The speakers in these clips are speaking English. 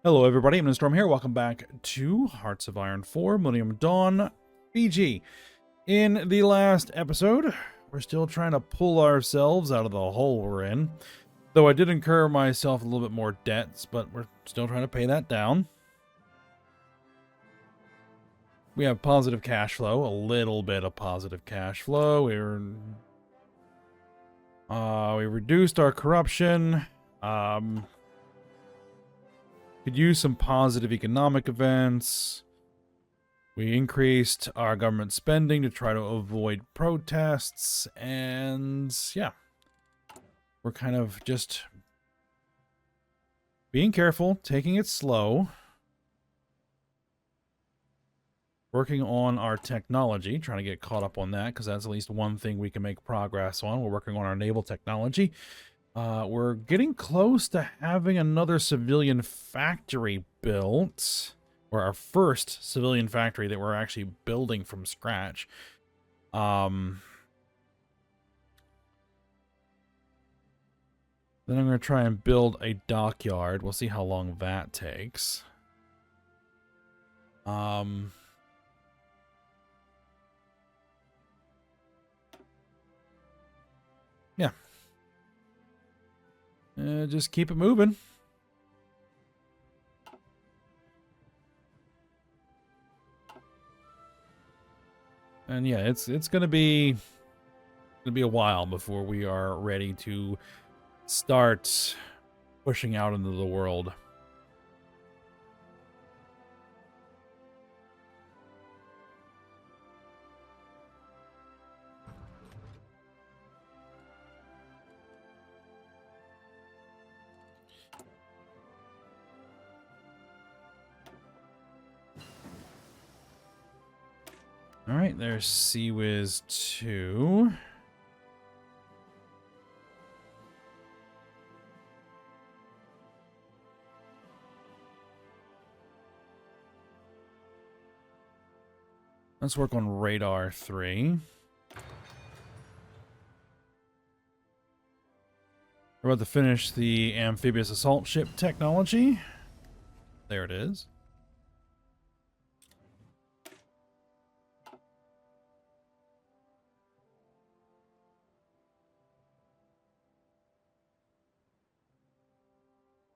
Hello everybody, I'm Storm here. Welcome back to Hearts of Iron 4, Millennium Dawn, Fiji. In the last episode, we're still trying to pull ourselves out of the hole we're in. Though I did incur myself a little bit more debts, but we're still trying to pay that down. We have positive cash flow, a little bit of positive cash flow. We reduced our corruption. Could use some positive economic events. We increased our government spending to try to avoid protests, and yeah, we're kind of just being careful, taking it slow, working on our technology, trying to get caught up on that, because that's at least one thing we can make progress on. We're working on our naval technology. We're getting close to having another civilian factory built, or our first civilian factory that we're actually building from scratch. Then I'm going to try and build a dockyard. We'll see how long that takes. Yeah. Just keep it moving. And yeah, it's gonna be a while before we are ready to start pushing out into the world. All right, there's Seawiz 2. Let's work on Radar 3. We're about to finish the amphibious assault ship technology. There it is.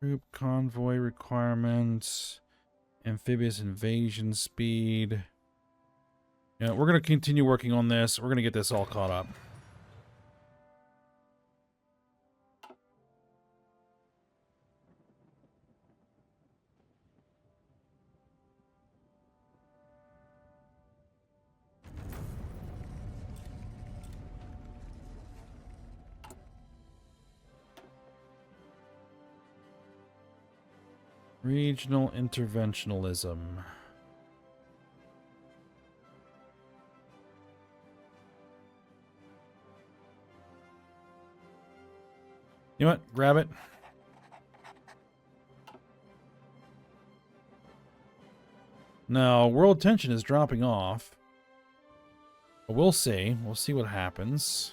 Group convoy requirements, amphibious invasion speed. Yeah, we're going to continue working on this. We're going to get this all caught up. Regional interventionalism. You know what? Grab it. Now, world tension is dropping off. But we'll see. We'll see what happens.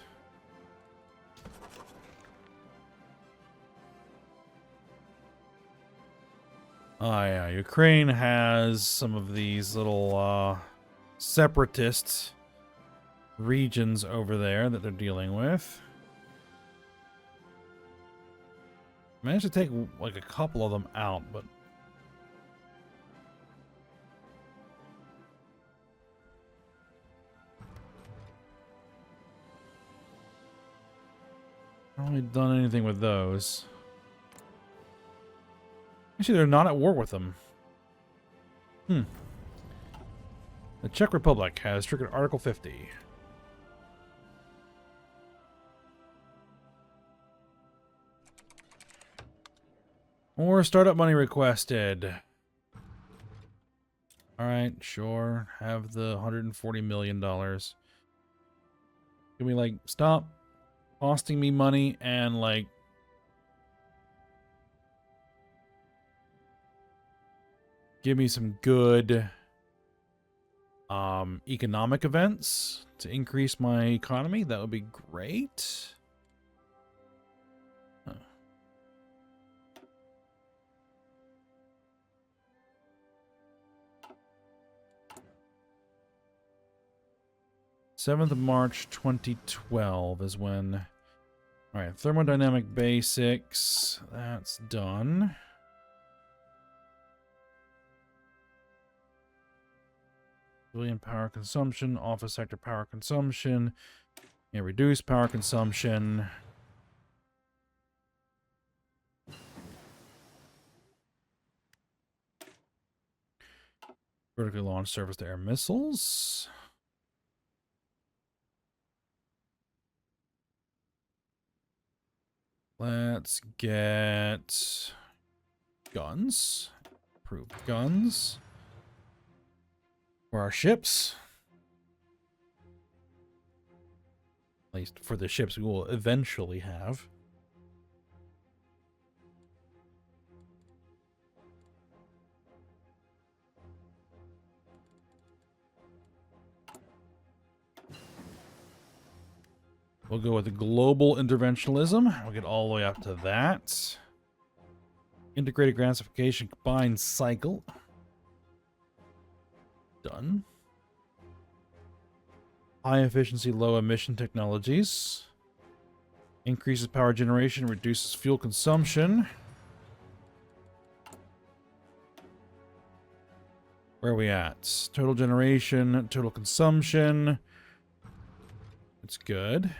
Oh yeah, Ukraine has some of these little separatist regions over there that they're dealing with. Managed to take like a couple of them out, but I haven't really done anything with those. Actually, they're not at war with them. The Czech Republic has triggered Article 50. More startup money requested. Alright, sure. Have the $140 million. Can we, like, stop costing me money and, like, give me some good economic events to increase my economy? That would be great. Huh. 7th of March 2012 is when... Alright, thermodynamic basics. That's done. Civilian power consumption, office sector power consumption, and reduce power consumption. Vertically launched surface-to-air missiles. Let's get guns. Approved guns. For our ships. At least for the ships we will eventually have. We'll go with the global interventionalism. We'll get all the way up to that. Integrated gasification combined cycle. Done. High efficiency, low emission technologies. Increases power generation, reduces fuel consumption. Where are we at? Total generation, total consumption. It's good.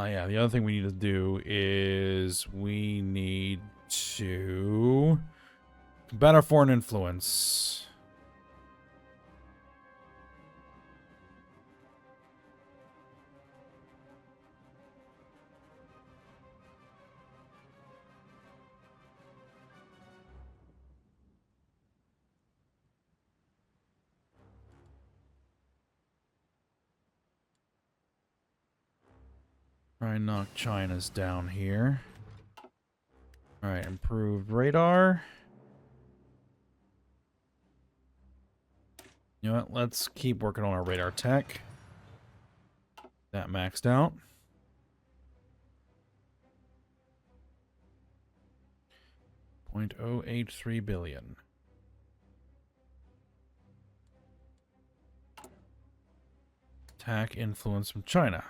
Yeah, the other thing we need to do is we need to combat our foreign influence. Try and knock China's down here. Alright, improved radar. You know what? Let's keep working on our radar tech. That maxed out. $0.083 billion. Attack influence from China.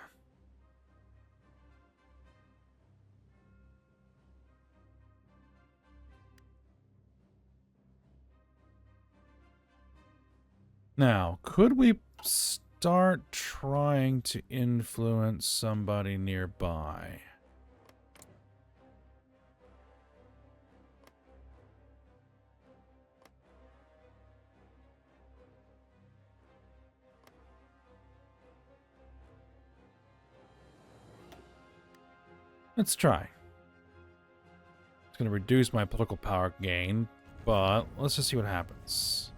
Now, could we start trying to influence somebody nearby? Let's try. It's going to reduce my political power gain, but let's just see what happens.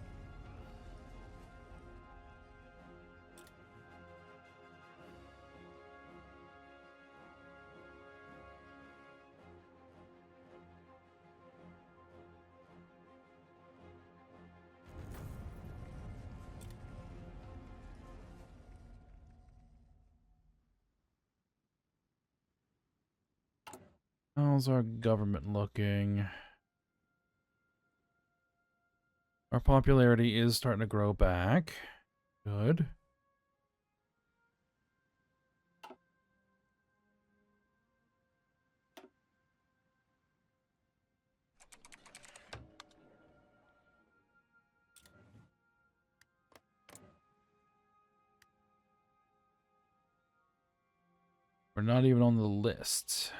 How's our government looking? Our popularity is starting to grow back. Good. We're not even on the list.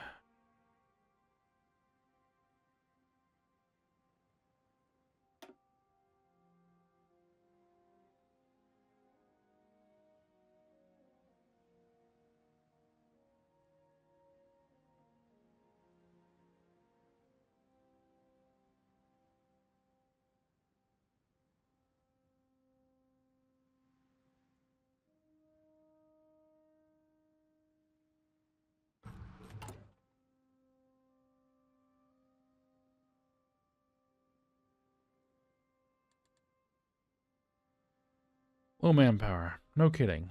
Low manpower. No kidding.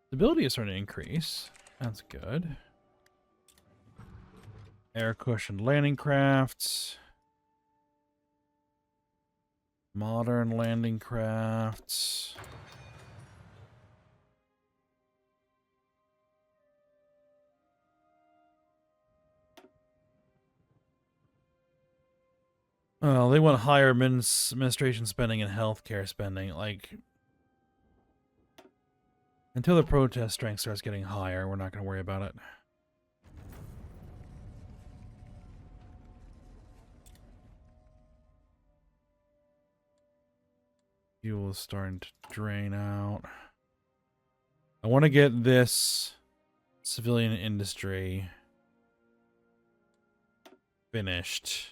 Stability is starting to increase. That's good. Air cushioned landing crafts. Modern landing crafts. Oh, they want higher administration spending and healthcare spending. Like, until the protest strength starts getting higher, we're not going to worry about it. Fuel is starting to drain out. I want to get this civilian industry finished.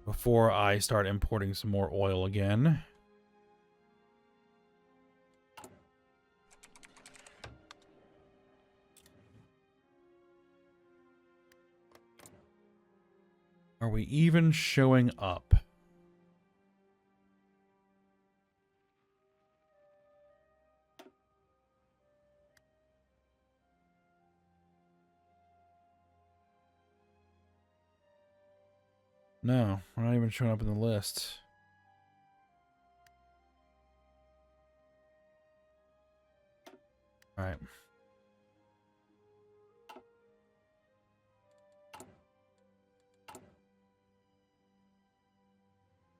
Before I start importing some more oil again. Are we even showing up? No, we're not even showing up in the list. All right.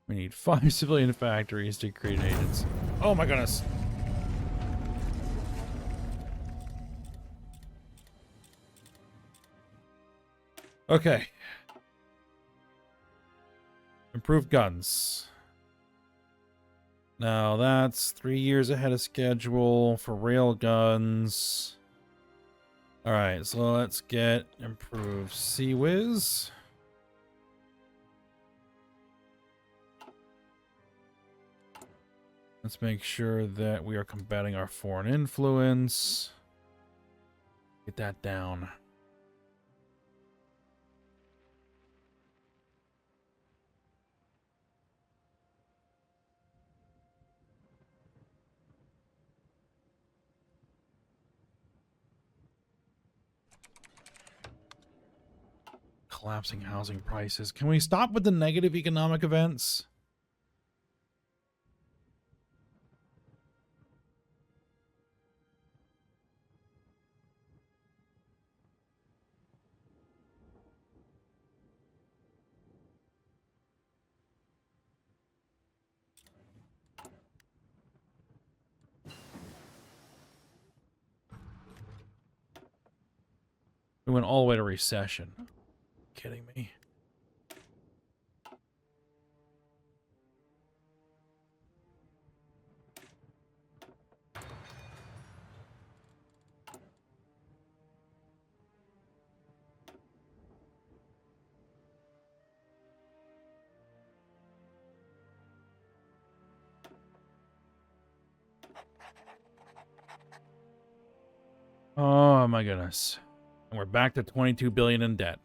We need 5 civilian factories to create agents. Oh my goodness. Okay. Improved guns. Now that's 3 years ahead of schedule for rail guns. All right, so let's get improved Sea-Whiz. Let's make sure that we are combating our foreign influence. Get that down. Collapsing housing prices. Can we stop with the negative economic events? We went all the way to recession. Kidding me. Oh my goodness. And we're back to 22 billion in debt.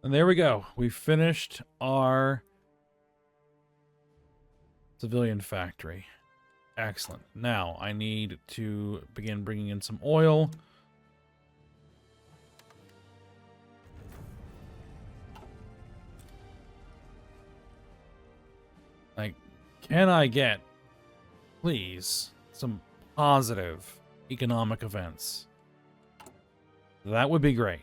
And there we go. We finished our civilian factory. Excellent. Now I need to begin bringing in some oil. Like, can I get, please, some positive economic events? That would be great.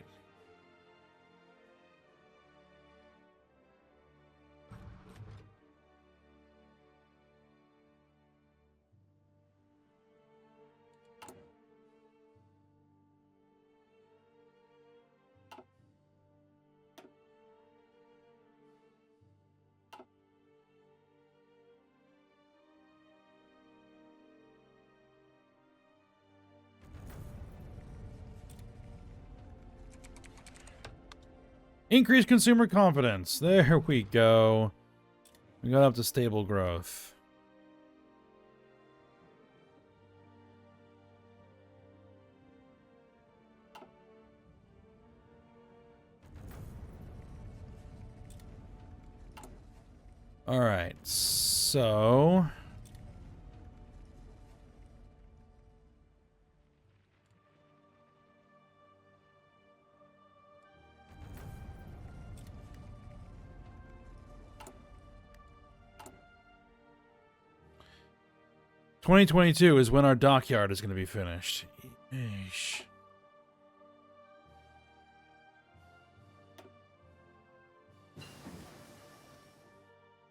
Increase consumer confidence. There we go. We got up to stable growth. All right, so 2022 is when our dockyard is going to be finished. Eesh.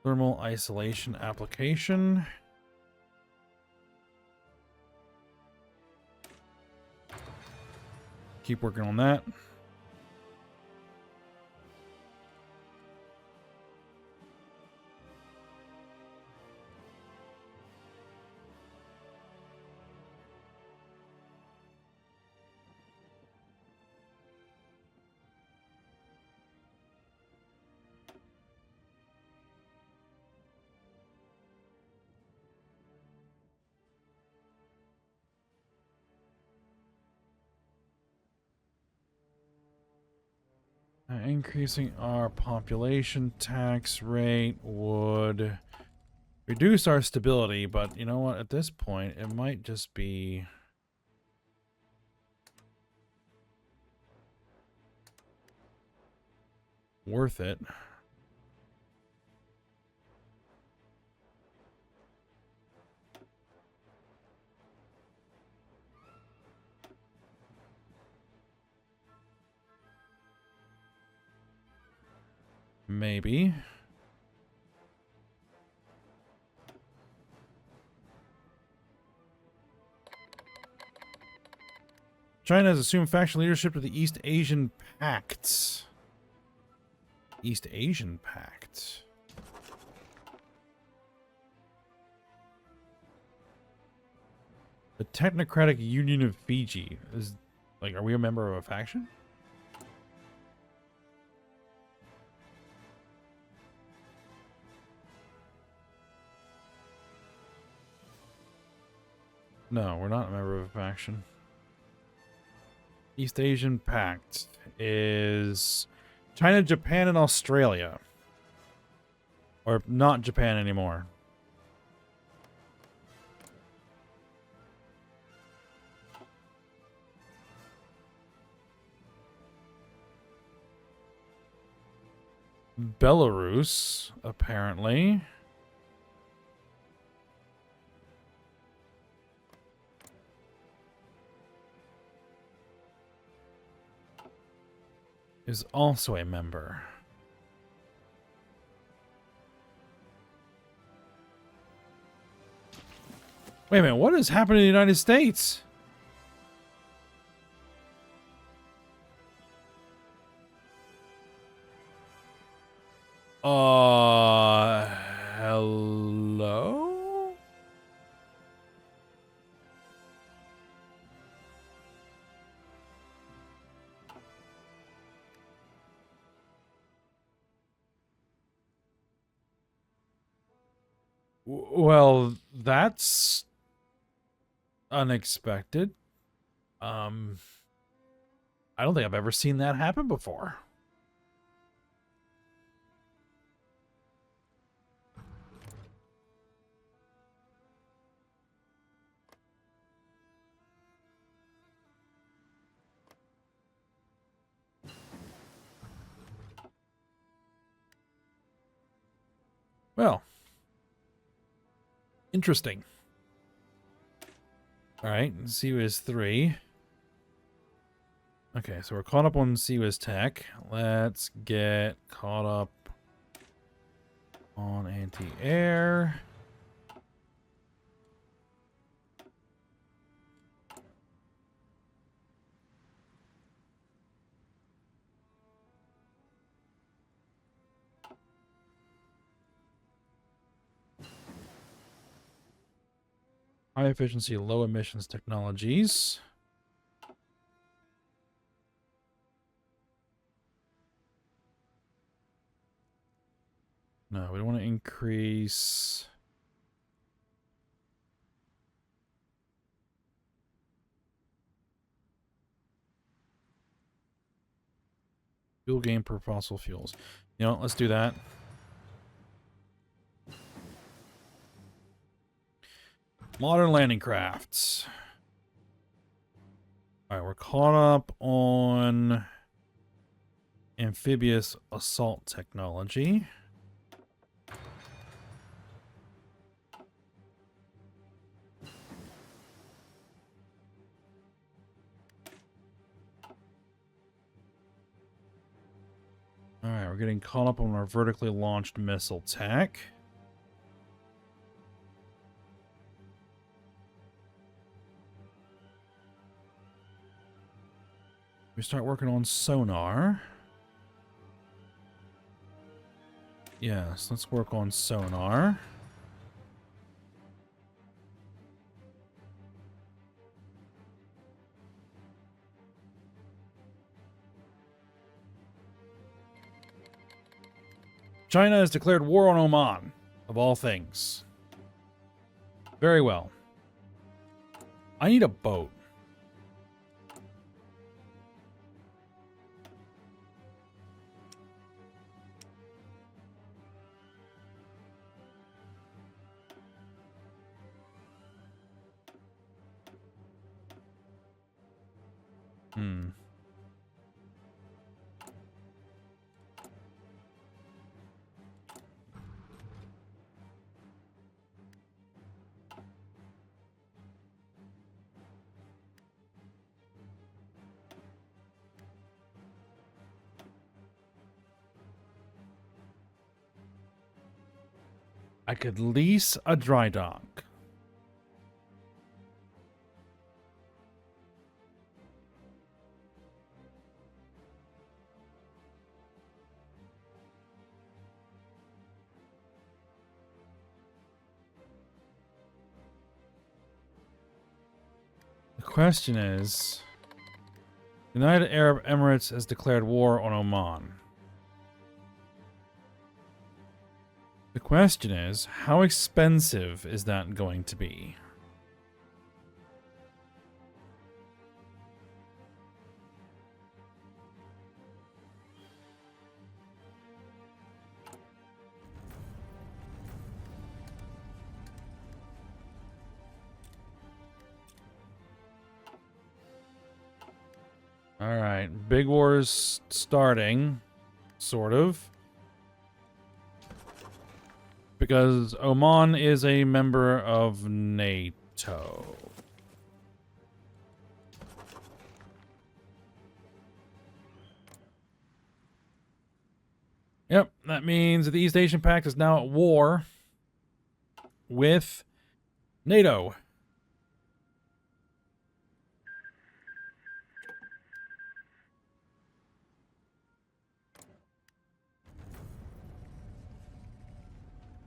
Thermal isolation application. Keep working on that. Increasing our population tax rate would reduce our stability, but you know what? At this point, it might just be worth it. Maybe. China has assumed faction leadership to the East Asian Pact. East Asian Pact. The Technocratic Union of Fiji. Is, like, are we a member of a faction? No, we're not a member of a faction. East Asian Pact is China, Japan, and Australia. Or not Japan anymore. Belarus, apparently. Is also a member. Wait a minute, what has happened in the United States? Hello? Well, that's unexpected. I don't think I've ever seen that happen before. Well, interesting. All right, CWIS 3. Okay, so we're caught up on CWIS Tech. Let's get caught up on anti-air. High efficiency, low emissions technologies. No, we don't want to increase. Fuel gain per fossil fuels. You know, let's do that. Modern landing crafts. All right, we're caught up on amphibious assault technology. All right, we're getting caught up on our vertically launched missile tech. We start working on sonar. Yes, let's work on sonar. China has declared war on Oman, of all things. Very well. I need a boat. I could lease a dry dock. The question is, United Arab Emirates has declared war on Oman. The question is, how expensive is that going to be? All right, big war's starting, sort of. Because Oman is a member of NATO. Yep, that means the East Asian Pact is now at war with NATO.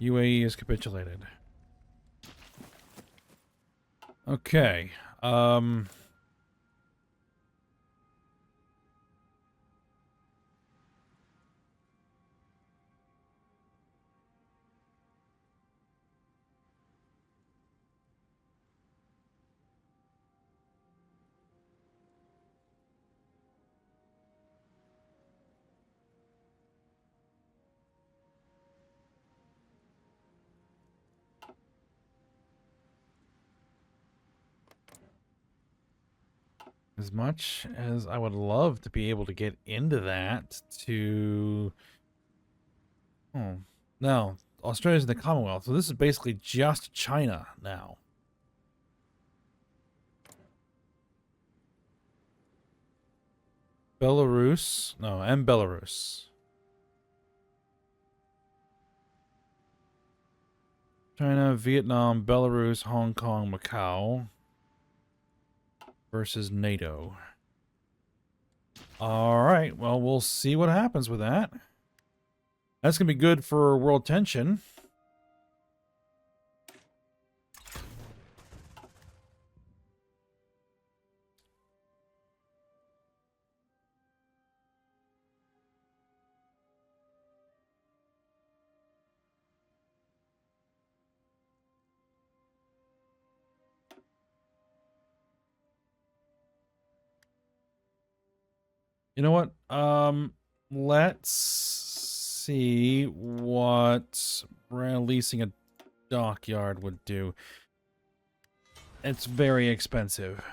UAE has capitulated. Okay. As much as I would love to be able to get into that to... Oh, no. Australia's in the Commonwealth, so this is basically just China now. Belarus. No, and Belarus. China, Vietnam, Belarus, Hong Kong, Macau versus NATO. All right, well, we'll see what happens with that. That's going to be good for world tension. You know what? Let's see what leasing a dockyard would do. It's very expensive.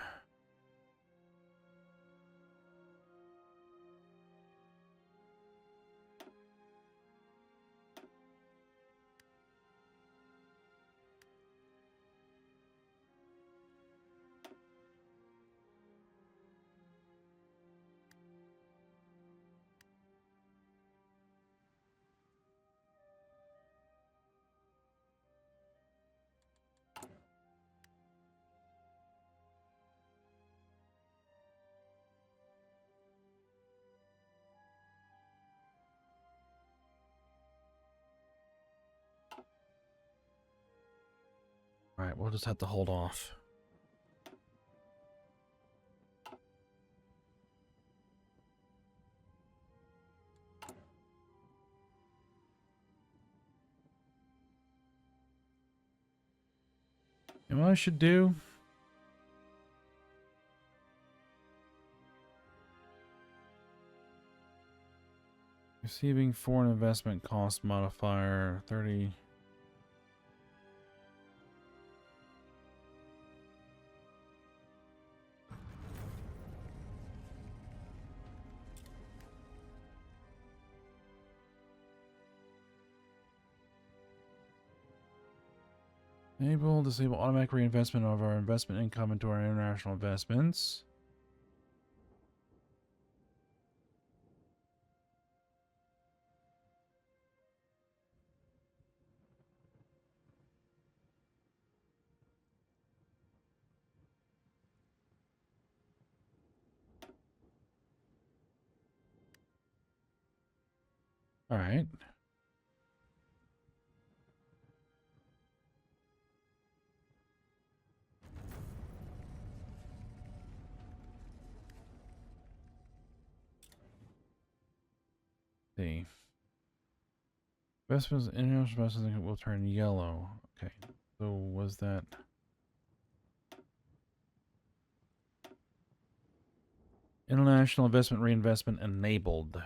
All right, we'll just have to hold off. And what I should do? Receiving foreign investment cost modifier 30. Disable automatic reinvestment of our investment income into our international investments. All right. See. Investments, international investments will turn yellow. Okay. So was that... International investment reinvestment enabled.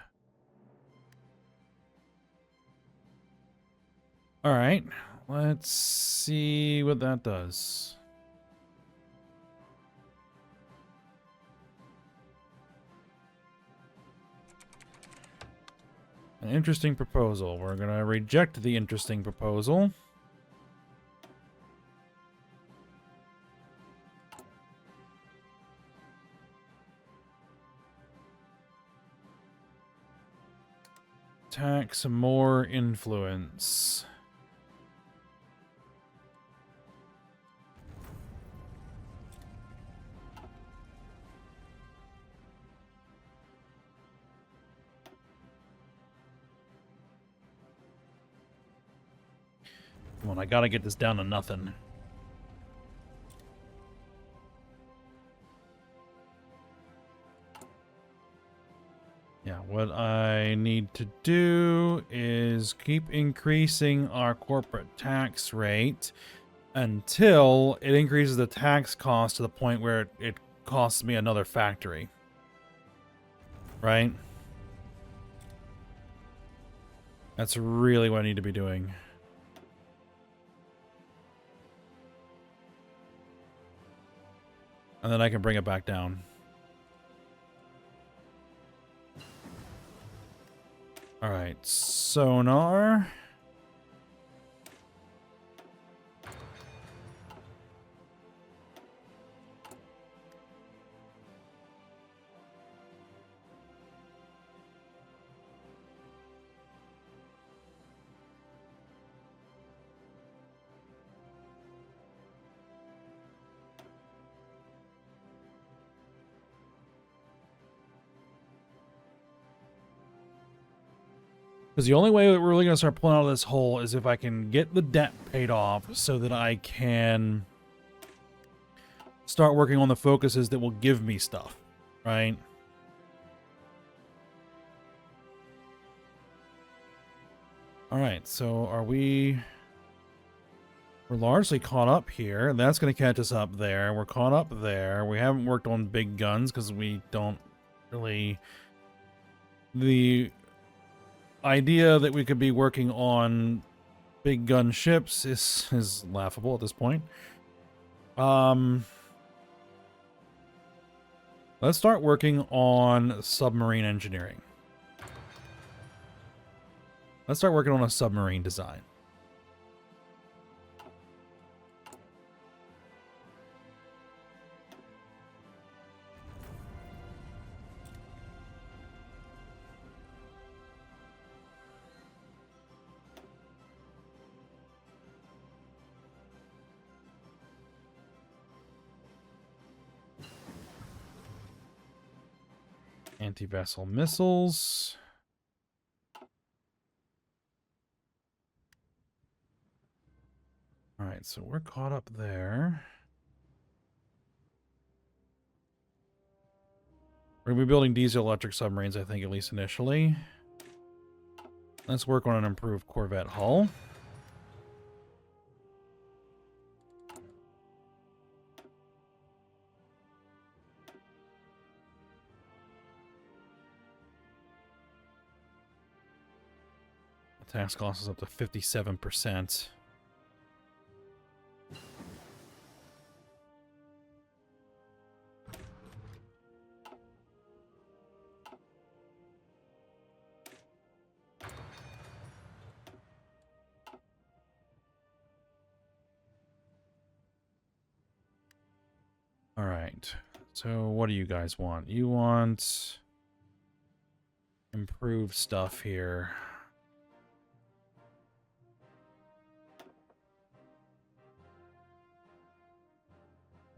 All right. Let's see what that does. An interesting proposal. We're going to reject the interesting proposal. Tax more influence. Come on, I gotta get this down to nothing. Yeah, what I need to do is keep increasing our corporate tax rate until it increases the tax cost to the point where it costs me another factory. Right? That's really what I need to be doing. And then I can bring it back down. All right, sonar. Because the only way that we're really going to start pulling out of this hole is if I can get the debt paid off so that I can start working on the focuses that will give me stuff, right? All right, so are we... We're largely caught up here, and that's going to catch us up there. We're caught up there. We haven't worked on big guns because we don't really The idea that we could be working on big gun ships is laughable at this point. Let's start working on submarine engineering. Let's start working on a submarine design. Anti-vessel missiles. All right, so we're caught up there. We're going to be building diesel-electric submarines, I think, at least initially. Let's work on an improved Corvette hull. The tax cost is up to 57%. All right. So what do you guys want? You want improved stuff here.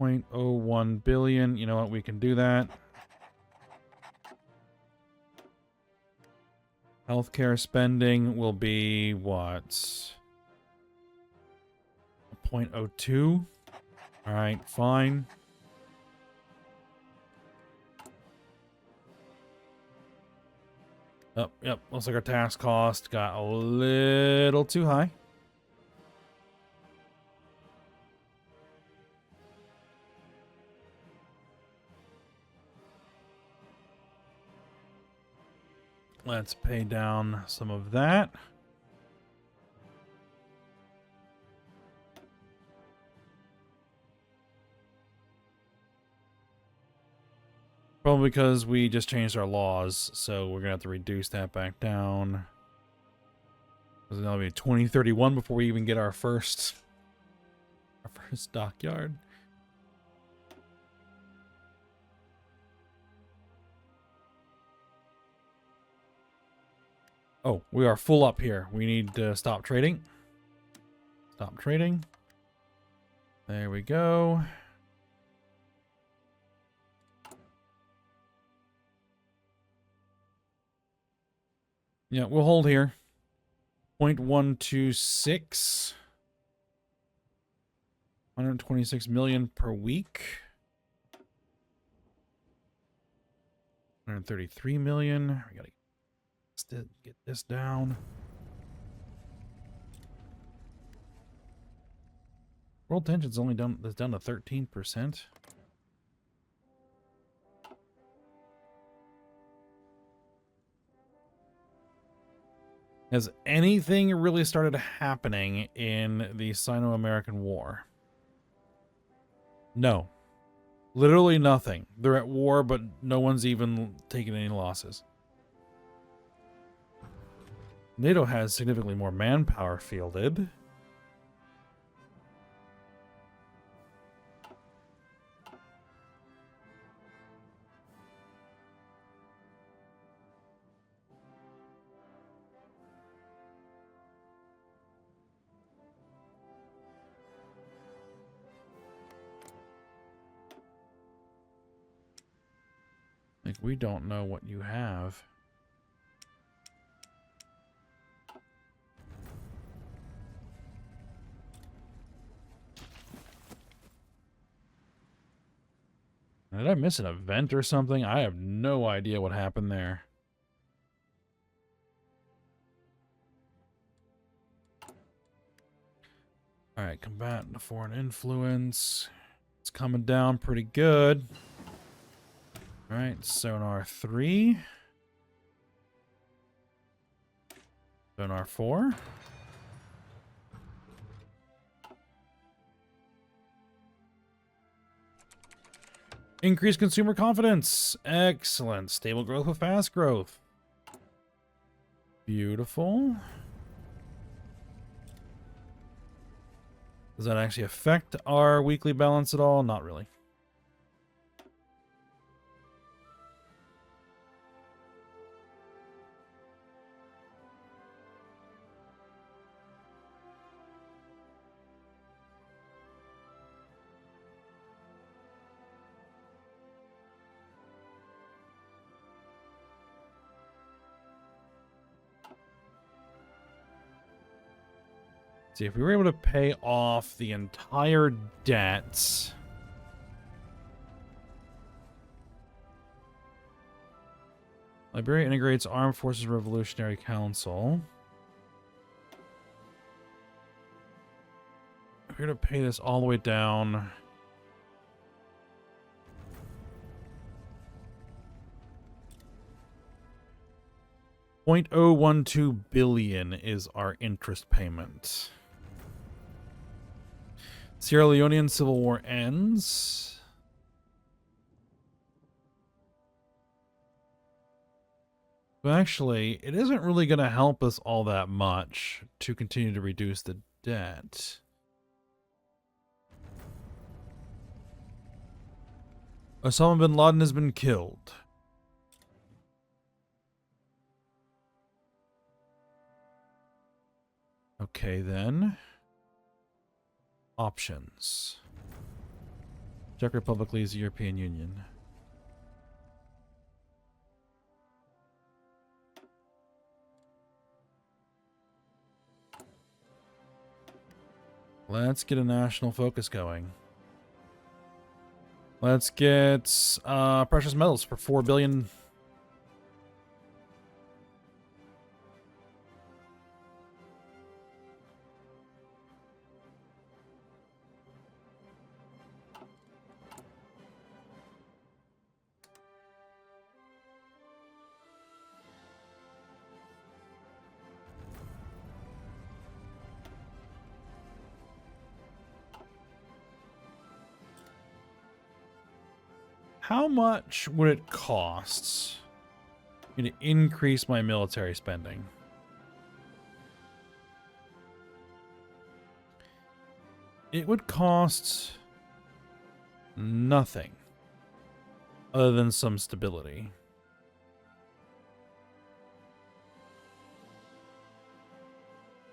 $0.01 billion. You know what? We can do that. Healthcare spending will be what? 0.02. All right, fine. Oh, yep. Looks like our tax cost got a little too high. Let's pay down some of that. Probably because we just changed our laws, so we're gonna have to reduce that back down. That'll be 2031 before we even get our first dockyard. Oh, we are full up here. We need to stop trading. Stop trading. There we go. Yeah, we'll hold here. 0.126. 126 million per week. 133 million. We gotta get this down. World tension's only down to 13%. Has anything really started happening in the Sino-American War? No. Literally nothing. They're at war, but no one's even taken any losses. NATO has significantly more manpower fielded. Like, we don't know what you have. Did I miss an event or something? I have no idea what happened there. Alright, combat foreign influence. It's coming down pretty good. Alright, sonar 3. Sonar 4. Increased consumer confidence. Excellent. Stable growth with fast growth. Beautiful. Does that actually affect our weekly balance at all? Not really. See, if we were able to pay off the entire debt, Liberia integrates Armed Forces Revolutionary Council. If we were to pay this all the way down, $0.012 billion is our interest payment. Sierra Leonean Civil War ends. But actually, it isn't really going to help us all that much to continue to reduce the debt. Osama bin Laden has been killed. Okay, then. Options. Czech Republic leaves the European Union. Let's get a national focus going. Let's get precious metals for 4 billion. How much would it cost me to increase my military spending? It would cost nothing other than some stability.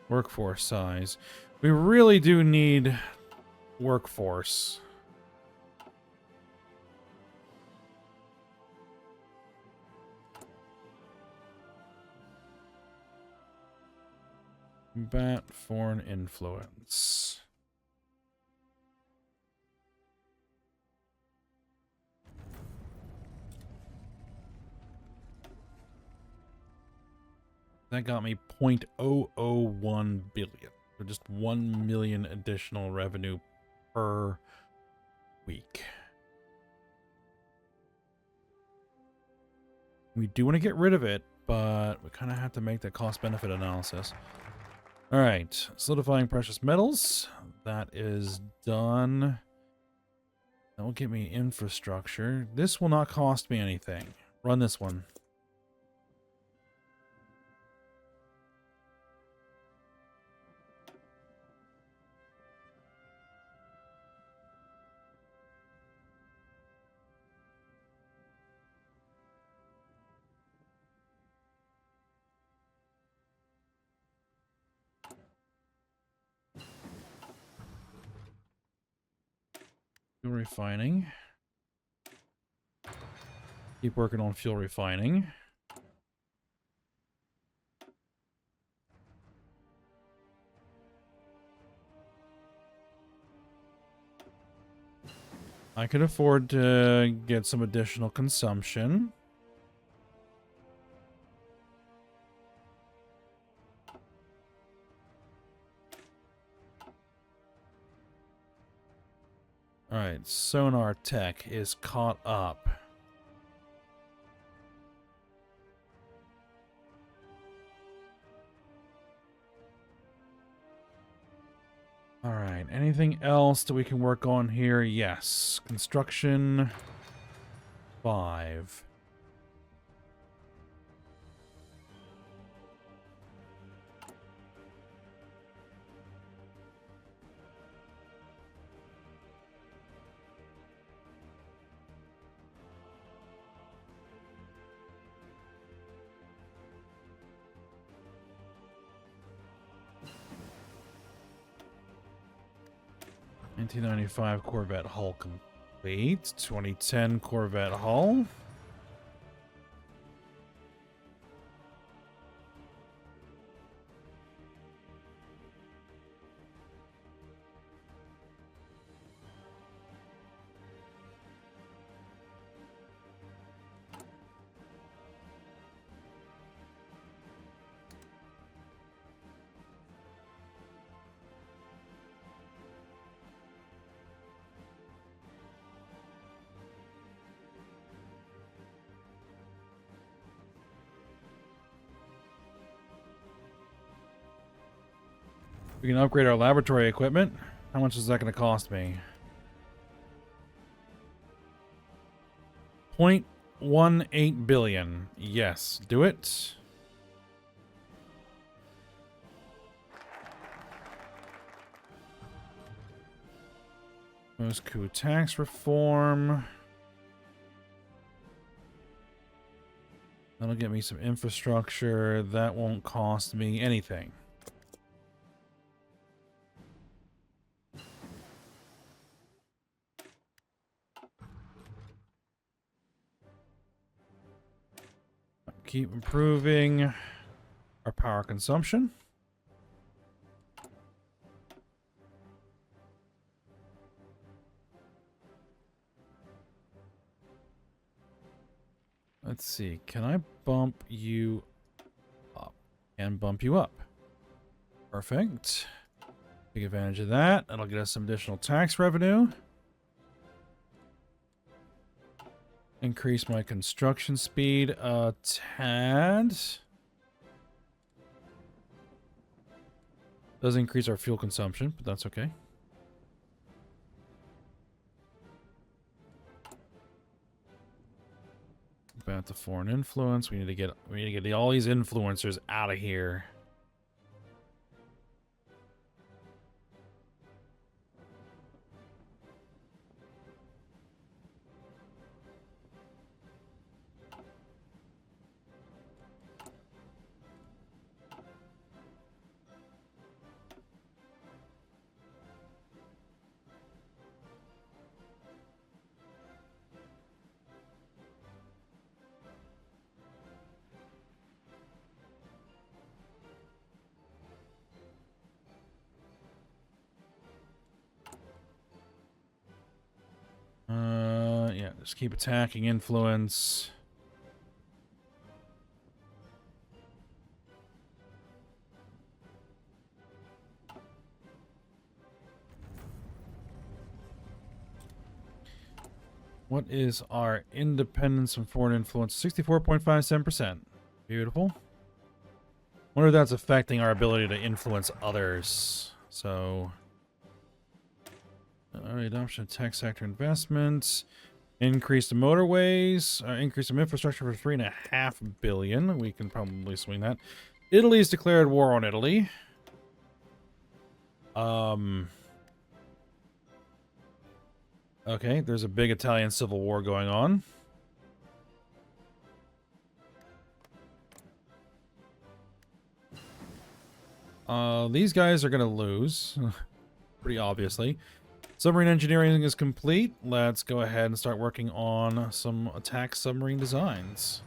Workforce size. We really do need workforce. Combat foreign influence. That got me 0.001 billion. For just 1 million additional revenue per week. We do want to get rid of it, but we kind of have to make that cost-benefit analysis. All right, solidifying precious metals. That is done. That will give me infrastructure. This will not cost me anything. Run this one. Fuel refining. Keep working on fuel refining. I could afford to get some additional consumption. Alright, sonar tech is caught up. All right. Anything else that we can work on here? Yes. Construction 5. $1995 Corvette hull complete. 2010 Corvette hull. We can upgrade our laboratory equipment. How much is that going to cost me? 0.18 billion. Yes, do it. Most coup tax reform. That'll get me some infrastructure. That won't cost me anything. Keep improving our power consumption. Let's see. Can I bump you up? And bump you up. Perfect. Take advantage of that. That'll get us some additional tax revenue. Increase my construction speed a tad. Does increase our fuel consumption, but that's okay. About the foreign influence. We need to get all these influencers out of here. Yeah, just keep attacking influence. What is our independence from foreign influence? 64.57%. Beautiful. Wonder if that's affecting our ability to influence others. So, adoption of tech sector investments. Increase the motorways. Increase some infrastructure for $3.5 billion. We can probably swing that. Italy's declared war on Italy. Okay, there's a big Italian civil war going on. These guys are going to lose. Pretty obviously. Submarine engineering is complete. Let's go ahead and start working on some attack submarine designs.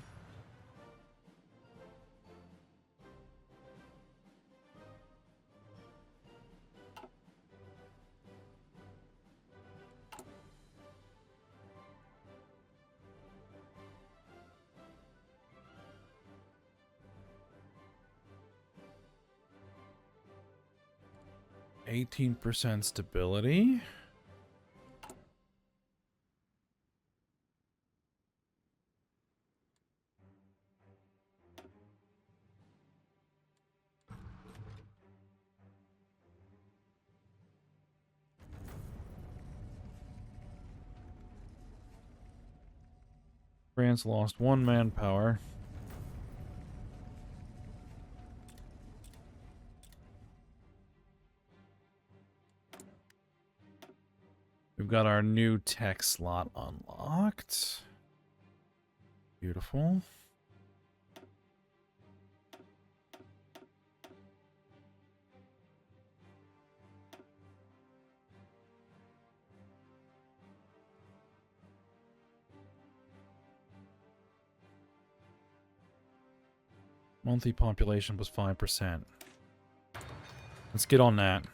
%, stability. France lost 1 manpower. We've got our new tech slot unlocked. Beautiful. Monthly population was 5%. Let's get on that.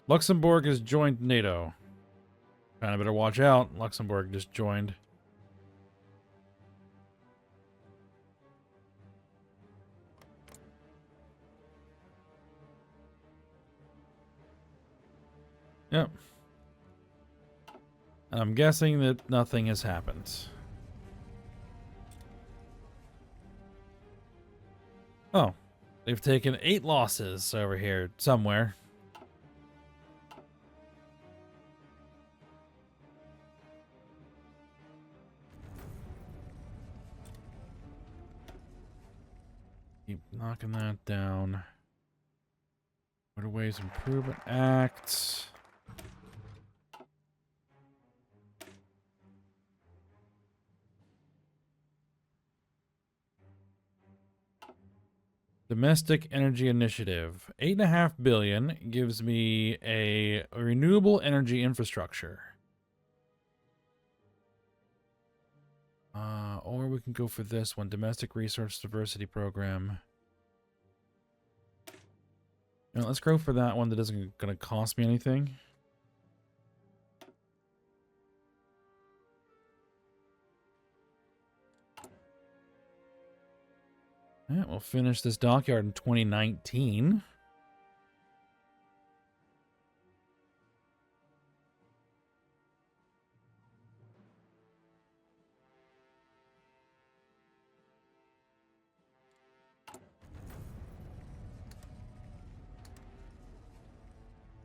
Luxembourg has joined NATO. Kinda better watch out. Luxembourg just joined. Yep. I'm guessing that nothing has happened. Oh. They've taken 8 losses over here somewhere. Keep knocking that down. Waterways Improvement Act. Domestic Energy Initiative. 8.5 billion gives me a renewable energy infrastructure. Or we can go for this one, Domestic Resource Diversity Program. Now, let's go for that one that isn't going to cost me anything. Yeah, we'll finish this dockyard in 2019.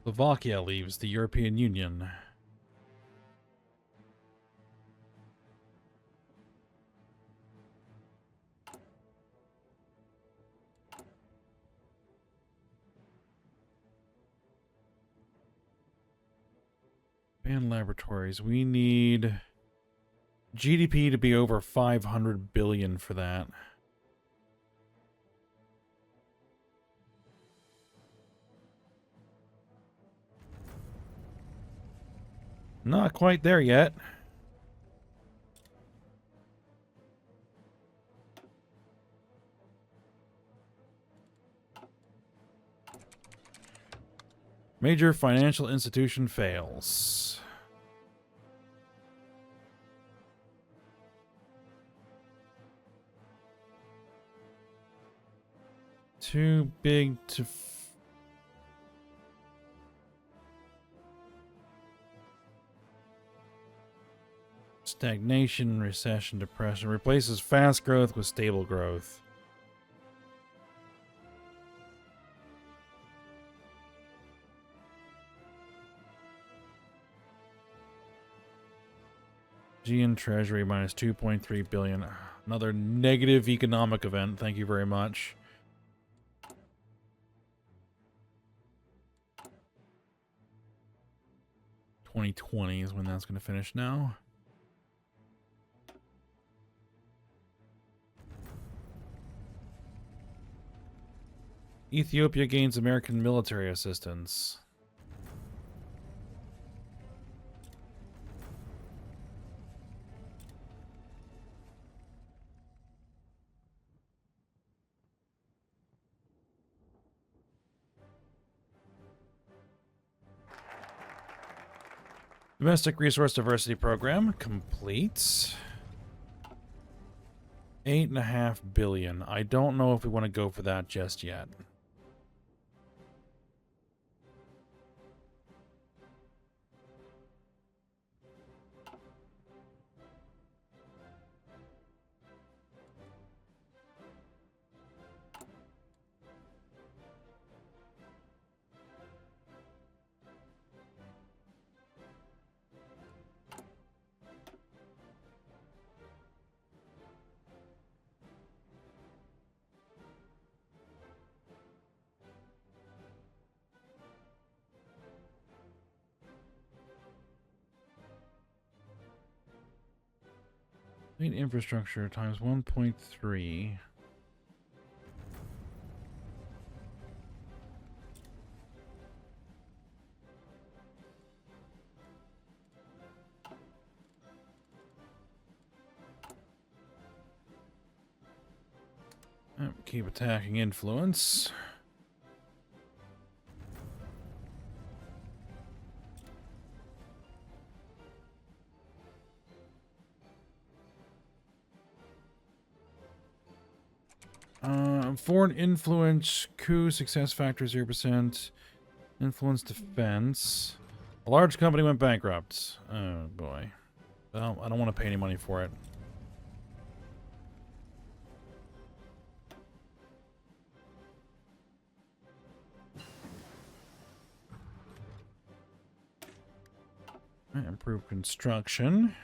Slovakia leaves the European Union. Ban laboratories. We need GDP to be over 500 billion for that. Not quite there yet. Major financial institution fails. Too big to... Stagnation, recession, depression. Replaces fast growth with stable growth. GN Treasury minus 2.3 billion. Another negative economic event. Thank you very much. $2020 is when that's going to finish now. Ethiopia gains American military assistance. Domestic Resource Diversity Program complete. 8.5 billion. I don't know if we want to go for that just yet. Fleet infrastructure times 1.3. Keep attacking influence. Foreign influence, coup, success factor 0%, influence defense. A large company went bankrupt. Oh boy. Well, I don't want to pay any money for it. Improve construction.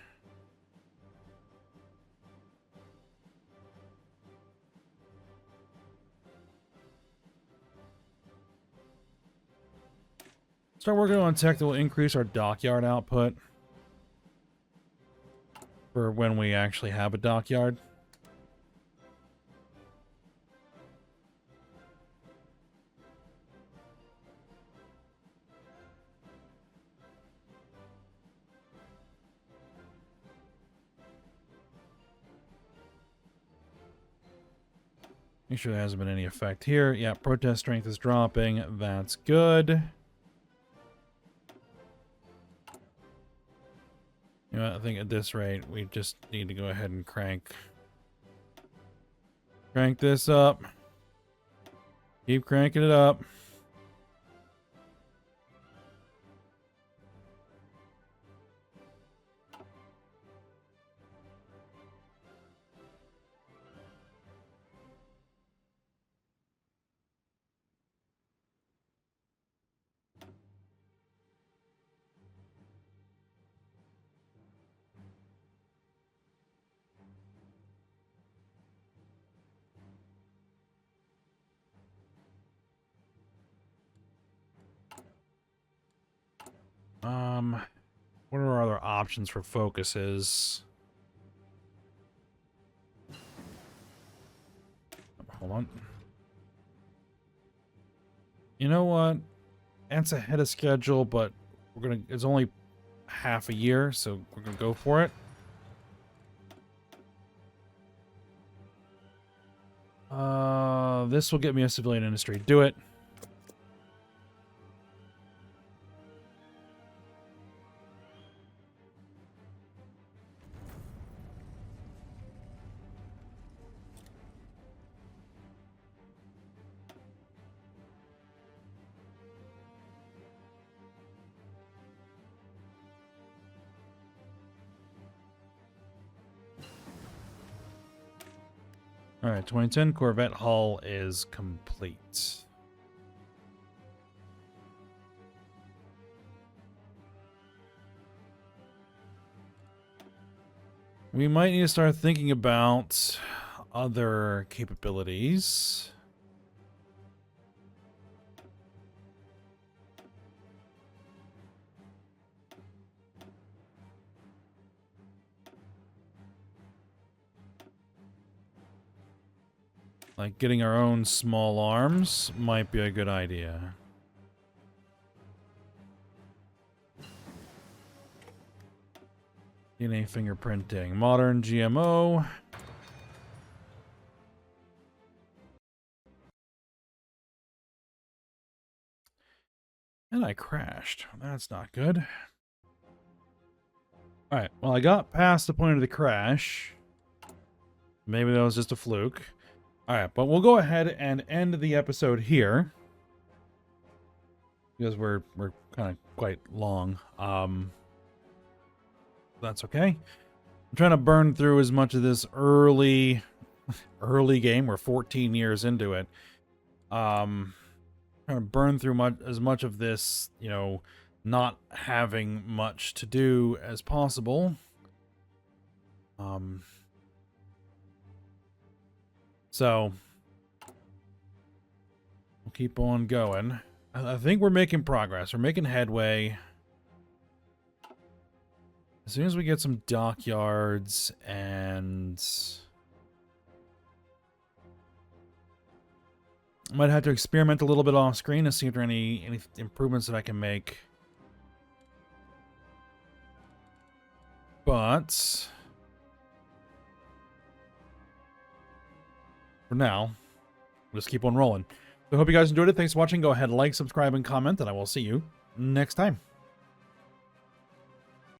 Start working on tech that will increase our dockyard output for when we actually have a dockyard. Make sure there hasn't been any effect here. Yeah, protest strength is dropping. That's good. You know, I think at this rate, we just need to go ahead and crank this up. Keep cranking it up. What are our other options for focuses? Hold on. You know what? It's ahead of schedule, but it's only half a year, so we're gonna go for it. This will get me a civilian industry. Do it. All right, 2010 Corvette hull is complete. We might need to start thinking about other capabilities. Like getting our own small arms might be a good idea. DNA fingerprinting. Modern GMO. And I crashed. That's not good. Alright, well I got past the point of the crash. Maybe that was just a fluke. Alright, but we'll go ahead and end the episode here. Because we're kind of quite long. That's okay. I'm trying to burn through as much of this early game. We're 14 years into it. Trying to burn through as much of this, you know, not having much to do as possible. So we'll keep on going. I think we're making progress. We're making headway. As soon as we get some dockyards and... I might have to experiment a little bit off screen to see if there are any improvements that I can make. But for now, we'll just keep on rolling. So I hope you guys enjoyed it. Thanks for watching. Go ahead, like, subscribe, and comment, and I will see you next time.